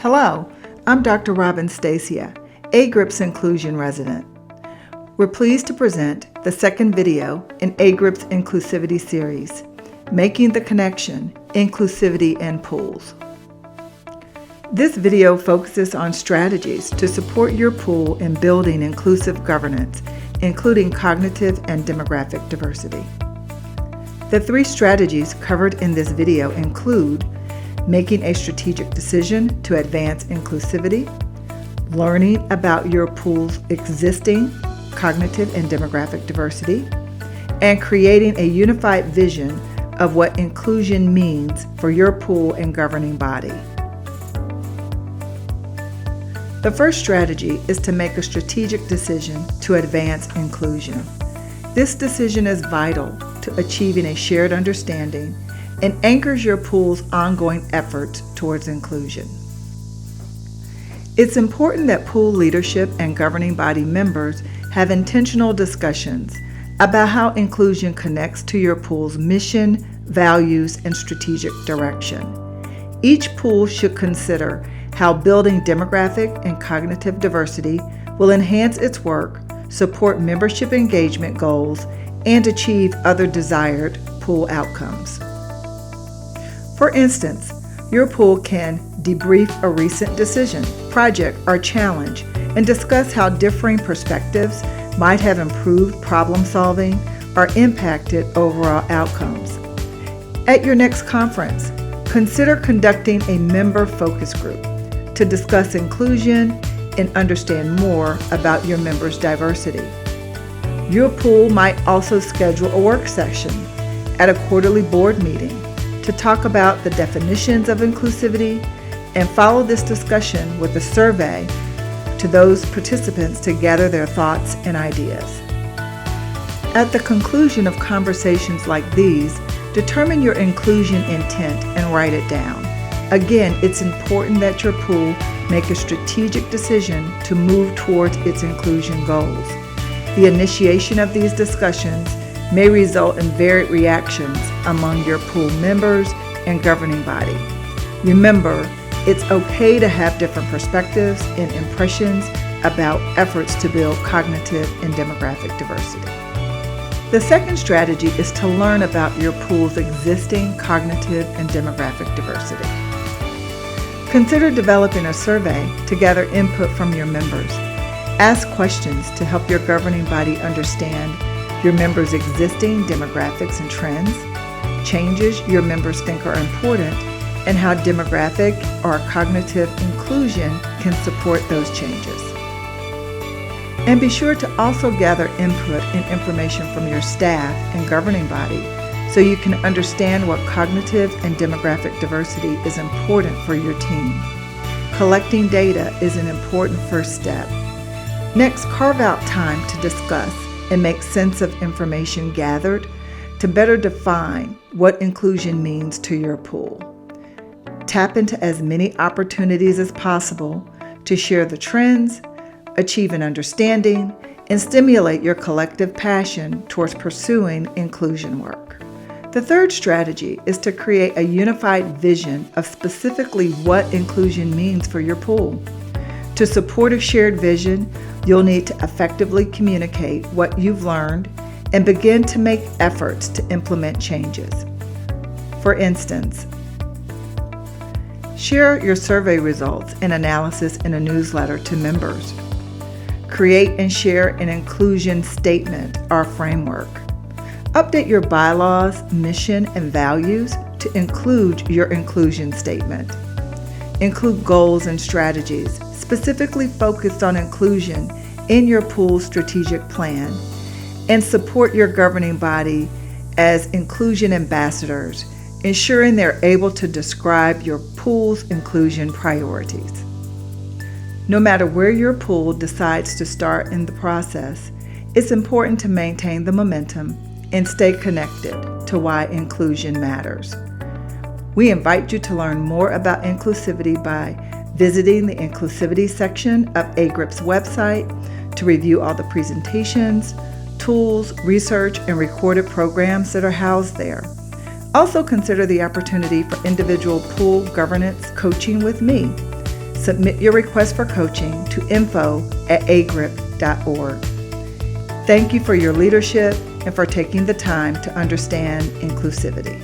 Hello, I'm Dr. Stacia, AGRiP's Inclusion Resident. We're pleased to present the second video in AGRiP's Inclusivity series, Making the Connection, Inclusivity and Pools. This video focuses on strategies to support your pool in building inclusive governance, including cognitive and demographic diversity. The three strategies covered in this video include making a strategic decision to advance inclusivity, learning about your pool's existing cognitive and demographic diversity, and creating a unified vision of what inclusion means for your pool and governing body. The first strategy is to make a strategic decision to advance inclusion. This decision is vital to achieving a shared understanding and anchors your pool's ongoing efforts towards inclusion. It's important that pool leadership and governing body members have intentional discussions about how inclusion connects to your pool's mission, values, and strategic direction. Each pool should consider how building demographic and cognitive diversity will enhance its work, support membership engagement goals, and achieve other desired pool outcomes. For instance, your pool can debrief a recent decision, project, or challenge and discuss how differing perspectives might have improved problem solving or impacted overall outcomes. At your next conference, consider conducting a member focus group to discuss inclusion and understand more about your members' diversity. Your pool might also schedule a work session at a quarterly board meeting to talk about the definitions of inclusivity and follow this discussion with a survey to those participants to gather their thoughts and ideas. At the conclusion of conversations like these, determine your inclusion intent and write it down. Again, it's important that your pool make a strategic decision to move towards its inclusion goals. The initiation of these discussions may result in varied reactions among your pool members and governing body. Remember, it's okay to have different perspectives and impressions about efforts to build cognitive and demographic diversity. The second strategy is to learn about your pool's existing cognitive and demographic diversity. Consider developing a survey to gather input from your members. Ask questions to help your governing body understand your members' existing demographics and trends, changes your members think are important, and how demographic or cognitive inclusion can support those changes. And be sure to also gather input and information from your staff and governing body so you can understand what cognitive and demographic diversity is important for your team. Collecting data is an important first step. Next, carve out time to discuss and make sense of information gathered to better define what inclusion means to your pool. Tap into as many opportunities as possible to share the trends, achieve an understanding, and stimulate your collective passion towards pursuing inclusion work. The third strategy is to create a unified vision of specifically what inclusion means for your pool. To support a shared vision, you'll need to effectively communicate what you've learned and begin to make efforts to implement changes. For instance, share your survey results and analysis in a newsletter to members. Create and share an inclusion statement or framework. Update your bylaws, mission, and values to include your inclusion statement. Include goals and strategies specifically focused on inclusion in your pool's strategic plan, and support your governing body as inclusion ambassadors, ensuring they're able to describe your pool's inclusion priorities. No matter where your pool decides to start in the process, it's important to maintain the momentum and stay connected to why inclusion matters. We invite you to learn more about inclusivity by visiting the Inclusivity section of AGRiP's website to review all the presentations, tools, research, and recorded programs that are housed there. Also consider the opportunity for individual pool governance coaching with me. Submit your request for coaching to info@agrip.org. Thank you for your leadership and for taking the time to understand inclusivity.